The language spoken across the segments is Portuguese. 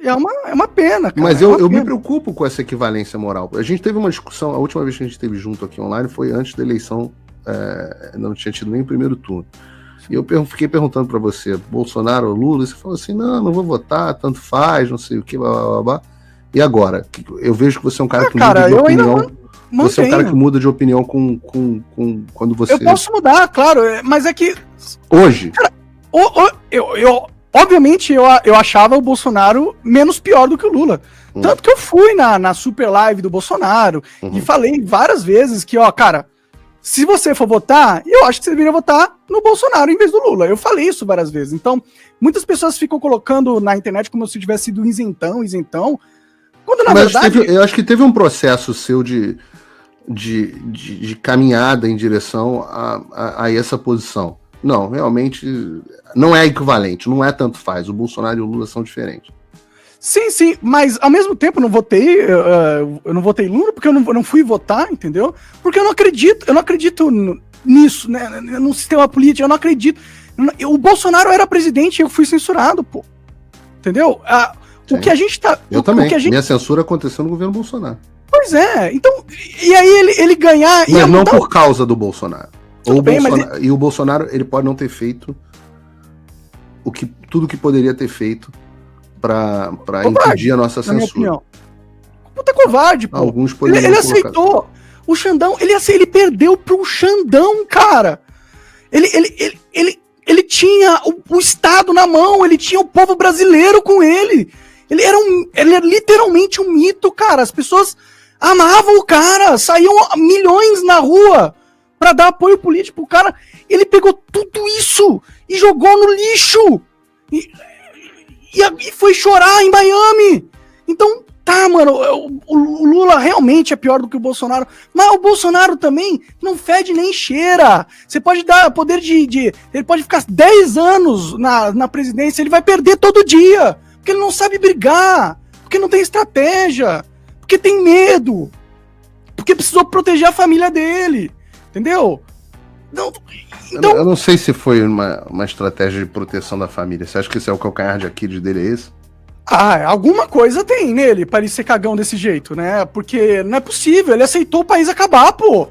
É uma pena, cara. Mas eu me preocupo com essa equivalência moral. A gente teve uma discussão, a última vez que a gente esteve junto aqui online foi antes da eleição, não tinha tido nem o primeiro turno. E eu fiquei perguntando para você, Bolsonaro ou Lula, e você falou assim, não vou votar, tanto faz, não sei o que, blá, blá, blá, blá. E agora? Eu vejo que você é um cara que muda de opinião. Você é um cara que muda de opinião quando você... Eu posso mudar, claro, mas é que... Hoje? Cara, obviamente eu achava o Bolsonaro menos pior do que o Lula. Tanto que eu fui na super live do Bolsonaro e falei várias vezes que, cara, se você for votar, eu acho que você deveria votar no Bolsonaro em vez do Lula. Eu falei isso várias vezes. Então, muitas pessoas ficam colocando na internet como se eu tivesse sido isentão, quando na verdade... eu acho que teve um processo seu de caminhada em direção a essa posição. Não, realmente não é equivalente, não é tanto faz. O Bolsonaro e o Lula são diferentes. Sim, mas ao mesmo tempo eu não votei Lula porque eu não fui votar, entendeu? Porque eu não acredito nisso, né? No sistema político, eu não acredito. O Bolsonaro era presidente e eu fui censurado, pô. Entendeu? O que a gente tá... Eu também. Minha censura aconteceu no governo Bolsonaro. Pois é, então... E aí ele ganhar... Mas não por causa do Bolsonaro. Mas... E o Bolsonaro, ele pode não ter feito tudo que poderia ter feito para impedir a nossa censura. Puta covarde, pô. Alguns poderiam ele aceitou. O Xandão, ele perdeu pro Xandão, cara. Ele tinha o Estado na mão, ele tinha o povo brasileiro com ele. Ele era literalmente um mito, cara. As pessoas amavam o cara, saíam milhões na rua pra dar apoio político pro cara. Ele pegou tudo isso e jogou no lixo. E foi chorar em Miami. Então, tá, mano, o Lula realmente é pior do que o Bolsonaro, mas o Bolsonaro também não fede nem cheira. Você pode dar poder ele pode ficar 10 anos na presidência, ele vai perder todo dia, porque ele não sabe brigar, porque não tem estratégia, porque tem medo, porque precisou proteger a família dele, entendeu? Então... Eu não sei se foi uma estratégia de proteção da família. Você acha que esse é o calcanhar de Aquiles dele, é esse? Alguma coisa tem nele para ele ser cagão desse jeito, né? Porque não é possível, ele aceitou o país acabar, pô.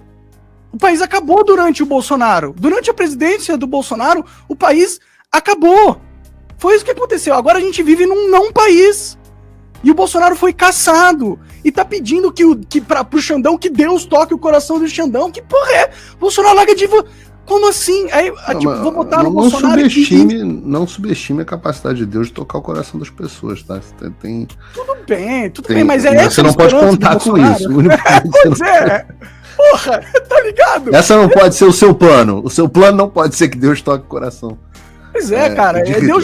O país acabou durante o Bolsonaro. Durante a presidência do Bolsonaro, o país acabou. Foi isso que aconteceu. Agora a gente vive num não país. E o Bolsonaro foi caçado. E tá pedindo pro Xandão que Deus toque o coração do Xandão. Que porra é? O Bolsonaro larga de... Como assim? Aí, vou botar no Bolsonaro... Não subestime a capacidade de Deus de tocar o coração das pessoas, tá? Tudo bem, mas você não pode contar com isso. Pois é. Porra, tá ligado? Essa não pode ser o seu plano. O seu plano não pode ser que Deus toque o coração. Pois é, cara. Deus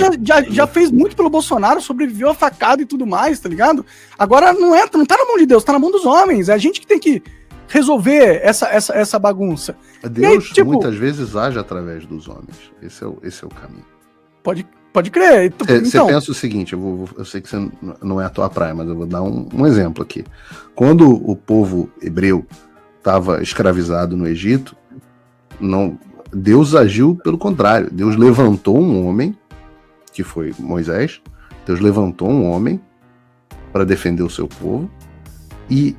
já fez muito pelo Bolsonaro, sobreviveu a facada e tudo mais, tá ligado? Agora não tá na mão de Deus, tá na mão dos homens. É a gente que tem que resolver essa bagunça. Deus aí, muitas vezes age através dos homens. Esse é o caminho. Pode crer. Você pensa o seguinte, eu sei que você não é a tua praia, mas eu vou dar um exemplo aqui. Quando o povo hebreu estava escravizado no Egito, Deus agiu pelo contrário. Deus levantou um homem, que foi Moisés. Deus levantou um homem para defender o seu povo. E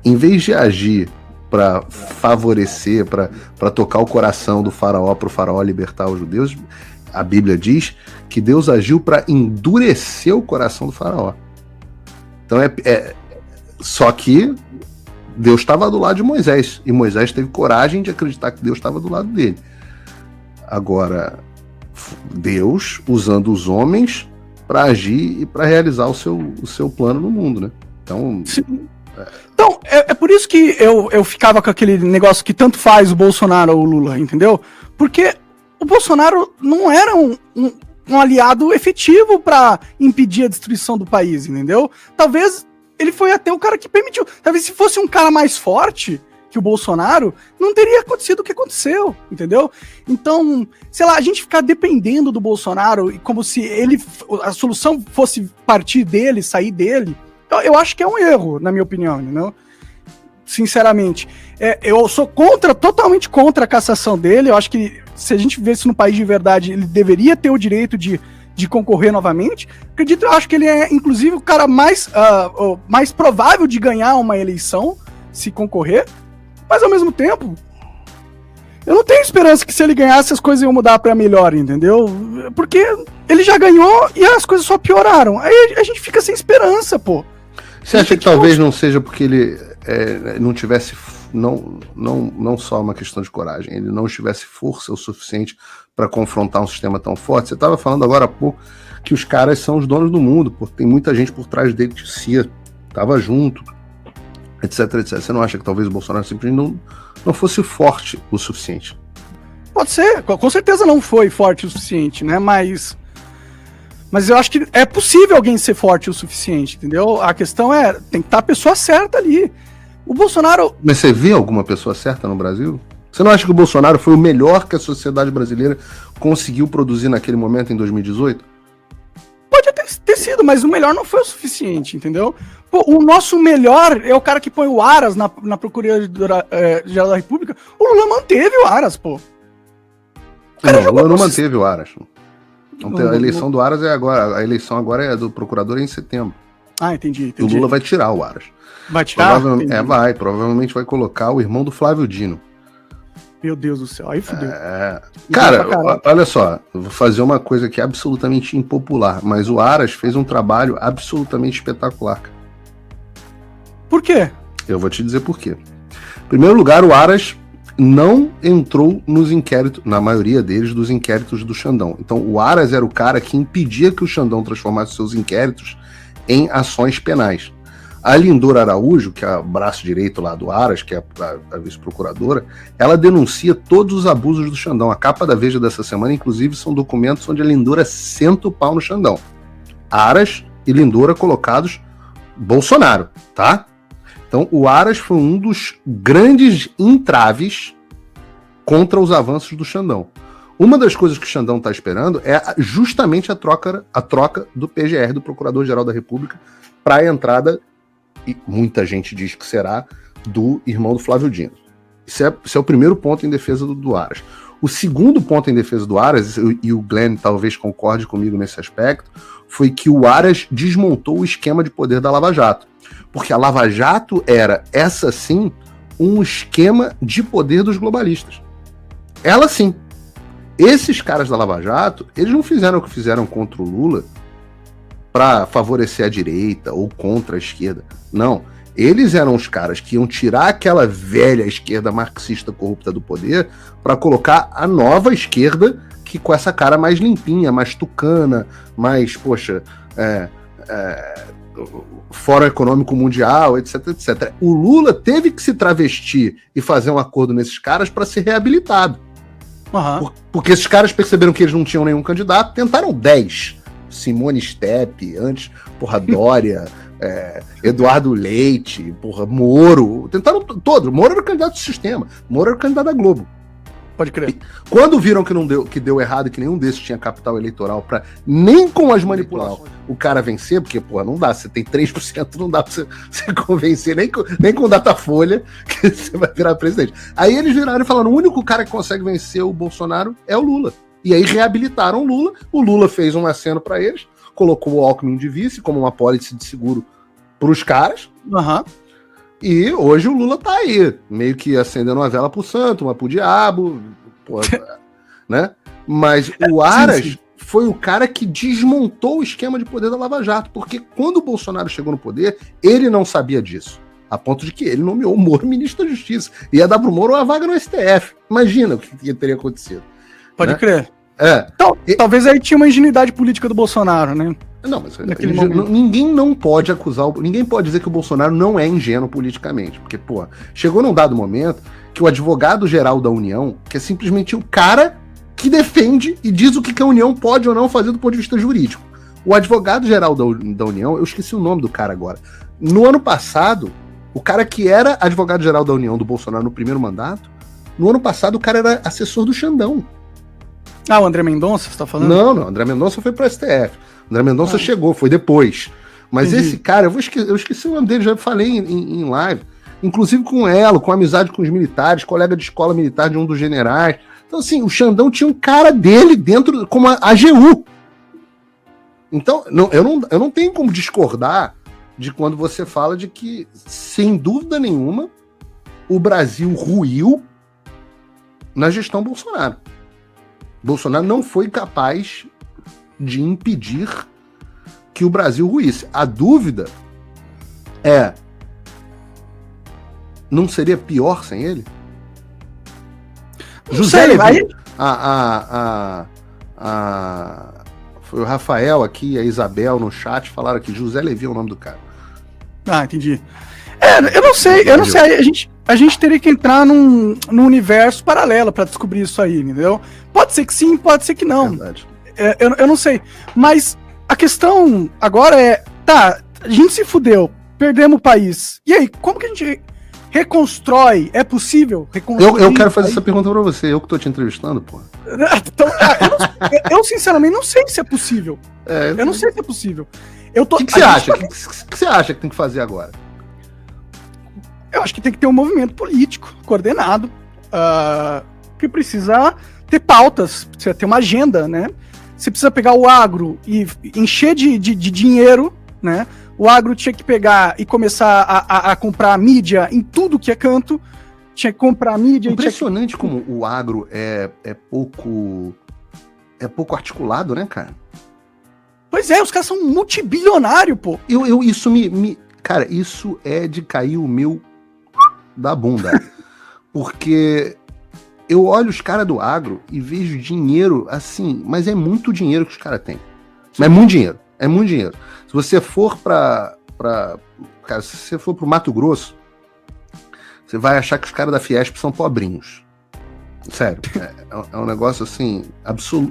em vez de agir para favorecer, para tocar o coração do faraó, para o faraó libertar os judeus, a Bíblia diz que Deus agiu para endurecer o coração do faraó. Então só que Deus estava do lado de Moisés, e Moisés teve coragem de acreditar que Deus estava do lado dele. Agora, Deus usando os homens para agir e para realizar o seu plano no mundo, né? Então... Então, é por isso que eu ficava com aquele negócio que tanto faz o Bolsonaro ou o Lula, entendeu? Porque o Bolsonaro não era um aliado efetivo para impedir a destruição do país, entendeu? Talvez ele foi até o cara que permitiu. Talvez se fosse um cara mais forte que o Bolsonaro, não teria acontecido o que aconteceu, entendeu? Então, sei lá, a gente ficar dependendo do Bolsonaro como se a solução fosse partir dele, sair dele, eu acho que é um erro, na minha opinião, entendeu? Sinceramente. Eu sou totalmente contra a cassação dele. Eu acho que se a gente vivesse num país de verdade, ele deveria ter o direito de de concorrer novamente. Eu acho que ele é, inclusive, o cara mais provável de ganhar uma eleição, se concorrer. Mas, ao mesmo tempo, eu não tenho esperança que se ele ganhasse as coisas iam mudar pra melhor, entendeu? Porque ele já ganhou e as coisas só pioraram. Aí a gente fica sem esperança, pô. Você acha que talvez não seja porque ele não tivesse, não só uma questão de coragem, ele não tivesse força o suficiente para confrontar um sistema tão forte? Você estava falando agora há pouco que os caras são os donos do mundo, porque tem muita gente por trás dele que estava junto, etc, etc. Você não acha que talvez o Bolsonaro simplesmente não fosse forte o suficiente? Pode ser, com certeza não foi forte o suficiente, né? Mas eu acho que é possível alguém ser forte o suficiente, entendeu? A questão tem que estar a pessoa certa ali. O Bolsonaro... Mas você vê alguma pessoa certa no Brasil? Você não acha que o Bolsonaro foi o melhor que a sociedade brasileira conseguiu produzir naquele momento, em 2018? Pode até ter sido, mas o melhor não foi o suficiente, entendeu? Pô, o nosso melhor é o cara que põe o Aras na Procuradoria-Geral da República. O Lula manteve o Aras, pô. Não, o Lula não manteve o Aras. A eleição do Aras é agora. A eleição agora é do procurador em setembro. Ah, entendi. O Lula vai tirar o Aras. Vai tirar? Provavelmente vai colocar o irmão do Flávio Dino. Meu Deus do céu, aí fudeu. Cara, olha só, eu vou fazer uma coisa que é absolutamente impopular, mas o Aras fez um trabalho absolutamente espetacular. Por quê? Eu vou te dizer por quê. Em primeiro lugar, o Aras não entrou nos inquéritos, na maioria deles, dos inquéritos do Xandão. Então, o Aras era o cara que impedia que o Xandão transformasse seus inquéritos em ações penais. A Lindora Araújo, que é o braço direito lá do Aras, que é a vice-procuradora, ela denuncia todos os abusos do Xandão. A capa da Veja dessa semana, inclusive, são documentos onde a Lindora senta o pau no Xandão. Aras e Lindora colocados Bolsonaro, tá? Então, o Aras foi um dos grandes entraves contra os avanços do Xandão. Uma das coisas que o Xandão está esperando é justamente a troca do PGR, do Procurador-Geral da República, para a entrada, e muita gente diz que será, do irmão do Flávio Dino. Esse é o primeiro ponto em defesa do Aras. O segundo ponto em defesa do Aras, e o Glenn talvez concorde comigo nesse aspecto, foi que o Aras desmontou o esquema de poder da Lava Jato. Porque a Lava Jato era, essa sim, um esquema de poder dos globalistas. Ela sim. Esses caras da Lava Jato, eles não fizeram o que fizeram contra o Lula para favorecer a direita ou contra a esquerda. Não. Eles eram os caras que iam tirar aquela velha esquerda marxista corrupta do poder para colocar a nova esquerda, que com essa cara mais limpinha, mais tucana, mais, Fórum Econômico Mundial, etc, etc. O Lula teve que se travestir e fazer um acordo nesses caras para ser reabilitado. Uhum. Porque esses caras perceberam que eles não tinham nenhum candidato, tentaram 10. Simone Steppe, antes, Dória, Eduardo Leite, Moro, tentaram todos. Moro era o candidato do sistema, Moro era o candidato da Globo. Pode crer. Quando viram que deu errado, que nenhum desses tinha capital eleitoral para nem com as manipulações o cara vencer, porque, não dá, você tem 3%, não dá pra você convencer, nem com Datafolha, que você vai virar presidente. Aí eles viraram e falaram, o único cara que consegue vencer o Bolsonaro é o Lula. E aí reabilitaram o Lula fez um aceno para eles, colocou o Alckmin de vice, como uma apólice de seguro pros caras, e hoje o Lula tá aí, meio que acendendo uma vela pro santo, uma pro diabo, né? Mas o Aras foi o cara que desmontou o esquema de poder da Lava Jato, porque quando o Bolsonaro chegou no poder, ele não sabia disso, a ponto de que ele nomeou o Moro ministro da Justiça, e ia dar pro Moro uma vaga no STF. Imagina o que teria acontecido. Pode crer. Então, talvez aí tinha uma ingenuidade política do Bolsonaro, né? Não, mas ninguém não pode acusar, ninguém pode dizer que o Bolsonaro não é ingênuo politicamente, porque, chegou num dado momento que o advogado-geral da União, que é simplesmente o cara que defende e diz o que a União pode ou não fazer do ponto de vista jurídico. O advogado-geral da União, eu esqueci o nome do cara agora, no ano passado, o cara que era advogado-geral da União do Bolsonaro no primeiro mandato, no ano passado o cara era assessor do Xandão. Ah, o André Mendonça, você tá falando? Não, André Mendonça foi pro STF. André Mendonça chegou, foi depois. Mas esse cara, eu esqueci o nome dele, já falei em live. Inclusive com Elo, com amizade com os militares, colega de escola militar de um dos generais. Então, assim, o Xandão tinha um cara dele dentro, como a AGU. Então, eu não tenho como discordar de quando você fala de que, sem dúvida nenhuma, o Brasil ruiu na gestão Bolsonaro. Bolsonaro não foi capaz de impedir que o Brasil ruísse. A dúvida é, não seria pior sem ele? José Levi, foi o Rafael aqui e a Isabel no chat falaram que José Levi é o nome do cara. Ah, entendi. Eu não sei, a gente teria que entrar num universo paralelo pra descobrir isso aí, entendeu? Pode ser que sim, pode ser que não. Verdade. Eu não sei, mas a questão agora é, tá, a gente se fudeu, perdemos o país, e aí, como que a gente reconstrói? É possível reconstruir? Eu quero fazer essa pergunta pra você, eu que tô te entrevistando, pô. Então, eu sinceramente não sei se é possível. Eu não sei se é possível. O que você acha? O que você acha que tem que fazer agora? Eu acho que tem que ter um movimento político coordenado, que precisa ter pautas, precisa ter uma agenda, né? Você precisa pegar o agro e encher de dinheiro, né? O agro tinha que pegar e começar a comprar mídia em tudo que é canto, tinha que comprar mídia. Impressionante como o agro é pouco articulado, né, cara? Pois é, os caras são multibilionários, pô. Isso cara, isso é de cair o meu da bunda. Porque eu olho os caras do agro e vejo dinheiro assim, mas é muito dinheiro que os caras têm. Mas é muito dinheiro, é muito dinheiro. Se você for cara, se você for pro Mato Grosso, você vai achar que os caras da Fiesp são pobrinhos. Sério, é um negócio assim,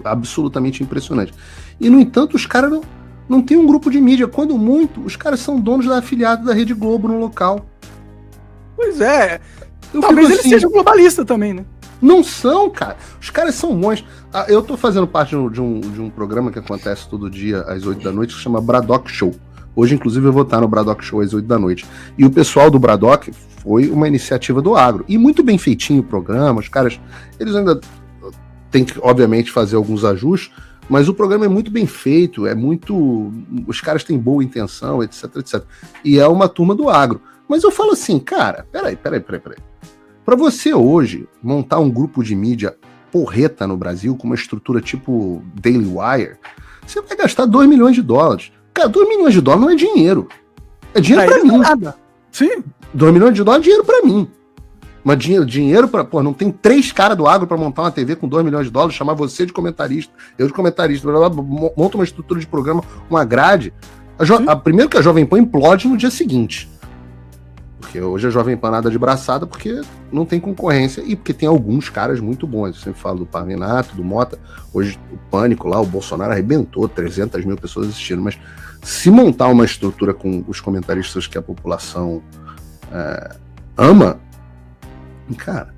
absolutamente impressionante. E, no entanto, os caras não tem um grupo de mídia. Quando muito, os caras são donos da afiliada da Rede Globo no local. Pois é. Talvez eles sejam globalistas também, né? Não são, cara. Os caras são monstros. Eu tô fazendo parte de um programa que acontece todo dia às 8 da noite, que se chama Braddock Show. Hoje, inclusive, eu vou estar no Braddock Show às 8 da noite. E o pessoal do Braddock foi uma iniciativa do agro. E muito bem feitinho o programa. Os caras, eles ainda têm que, obviamente, fazer alguns ajustes, mas o programa é muito bem feito, os caras têm boa intenção, etc, etc. E é uma turma do agro. Mas eu falo assim, cara, peraí. Pra você hoje montar um grupo de mídia porreta no Brasil, com uma estrutura tipo Daily Wire, você vai gastar $2 milhões. Cara, $2 milhões não é dinheiro. É dinheiro pra mim. Nada. Sim. $2 milhões é dinheiro pra mim. Mas dinheiro pra... Pô, não tem 3 caras do agro pra montar uma TV com $2 milhões, chamar você de comentarista, eu de comentarista, blá, blá, blá, monta uma estrutura de programa, uma grade. Primeiro que a Jovem Pan implode no dia seguinte. Porque hoje a Jovem Pan nada de braçada, porque não tem concorrência e porque tem alguns caras muito bons. Eu sempre falo do Pavinato, do Mota. Hoje o Pânico lá, o Bolsonaro arrebentou, 300 mil pessoas assistindo. Mas se montar uma estrutura com os comentaristas que a população ama, cara,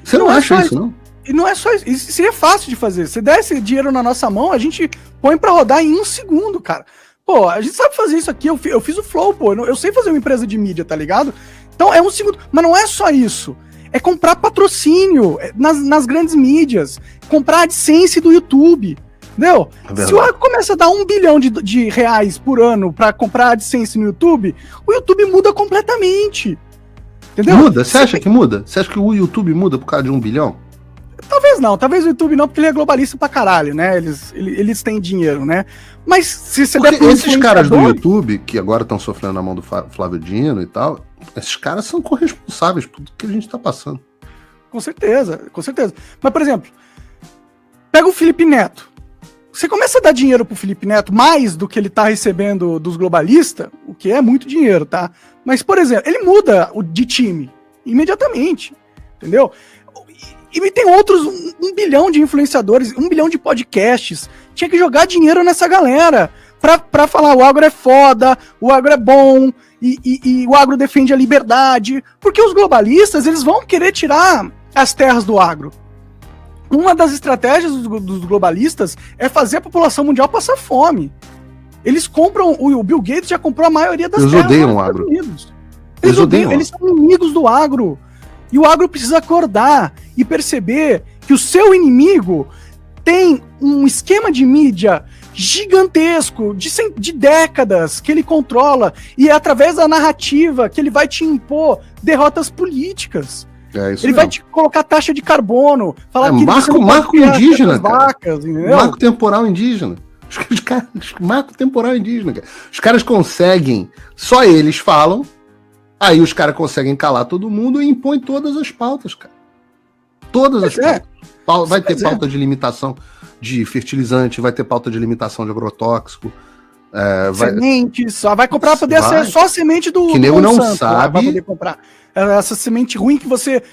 você não acha isso, não? E não é só isso. Isso seria fácil de fazer. Se der esse dinheiro na nossa mão, a gente põe pra rodar em 1 segundo, cara. Pô, a gente sabe fazer isso aqui. Eu fiz o Flow, pô. Eu sei fazer uma empresa de mídia, tá ligado? Então é 1 segundo. Mas não é só isso. É comprar patrocínio nas grandes mídias. Comprar AdSense do YouTube. Entendeu? Se o agro começa a dar $1 bilhão de reais por ano pra comprar AdSense no YouTube, o YouTube muda completamente. Entendeu? Muda? Você acha que muda? Você acha que o YouTube muda por causa de 1 bilhão? Talvez não, talvez o YouTube não, porque ele é globalista pra caralho, né? Eles têm dinheiro, né? Mas se você der pro esses caras do YouTube, que agora estão sofrendo na mão do Flávio Dino e tal, esses caras são corresponsáveis por tudo que a gente tá passando. Com certeza, com certeza. Mas, por exemplo, pega o Felipe Neto. Você começa a dar dinheiro pro Felipe Neto, mais do que ele tá recebendo dos globalistas, o que é muito dinheiro, tá? Mas, por exemplo, ele muda de time imediatamente, entendeu? E tem outros 1 bilhão de influenciadores, 1 bilhão de podcasts. Tinha que jogar dinheiro nessa galera pra falar o agro é foda, o agro é bom, e o agro defende a liberdade. Porque os globalistas, eles vão querer tirar as terras do agro. Uma das estratégias dos globalistas é fazer a população mundial passar fome. Eles compram, o Bill Gates já comprou a maioria das terras. Eles odeiam o agro. Eles são inimigos do agro. E o agro precisa acordar e perceber que o seu inimigo tem um esquema de mídia gigantesco, de décadas, que ele controla, e é através da narrativa que ele vai te impor derrotas políticas. É isso ele mesmo. vai te colocar taxa de carbono, falar que marco indígena, vacas, entendeu? Marco temporal indígena. Marco temporal indígena, cara. Os caras conseguem, só eles falam, aí os caras conseguem calar todo mundo e impõem todas as pautas, cara. Todas as pautas. Vai ter pauta de limitação de fertilizante, vai ter pauta de limitação de agrotóxico. Semente, só vai comprar pra poder ser só a semente do que nego não Monsanto, sabe. vai poder comprar. Essa semente ruim que você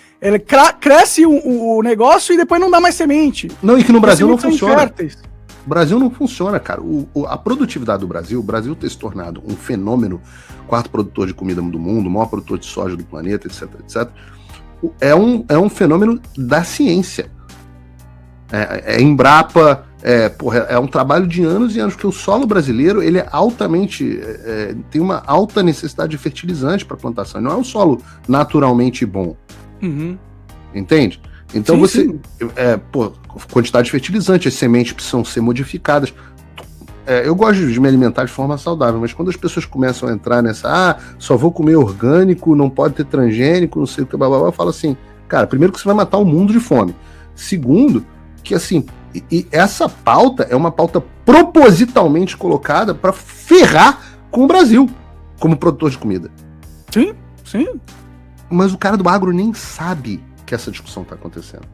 cresce o negócio e depois não dá mais semente. Não, e que no Brasil não funciona. Inférteis. O Brasil não funciona, cara. A produtividade do Brasil, o Brasil ter se tornado um fenômeno, quarto produtor de comida do mundo, o maior produtor de soja do planeta, etc, etc, é um fenômeno da ciência. Embrapa, é um trabalho de anos e anos, porque o solo brasileiro, ele é altamente, tem uma alta necessidade de fertilizante para plantação, não é um solo naturalmente bom. Uhum. Entende? Então sim, você, sim. Quantidade de fertilizante, as sementes precisam ser modificadas. Eu gosto de me alimentar de forma saudável, mas quando as pessoas começam a entrar nessa, só vou comer orgânico, não pode ter transgênico, não sei o que, blá, blá, blá, eu falo assim, cara, primeiro que você vai matar o mundo de fome. Segundo, que assim, e essa pauta é uma pauta propositalmente colocada para ferrar com o Brasil como produtor de comida. Sim, sim. Mas o cara do agro nem sabe que essa discussão está acontecendo.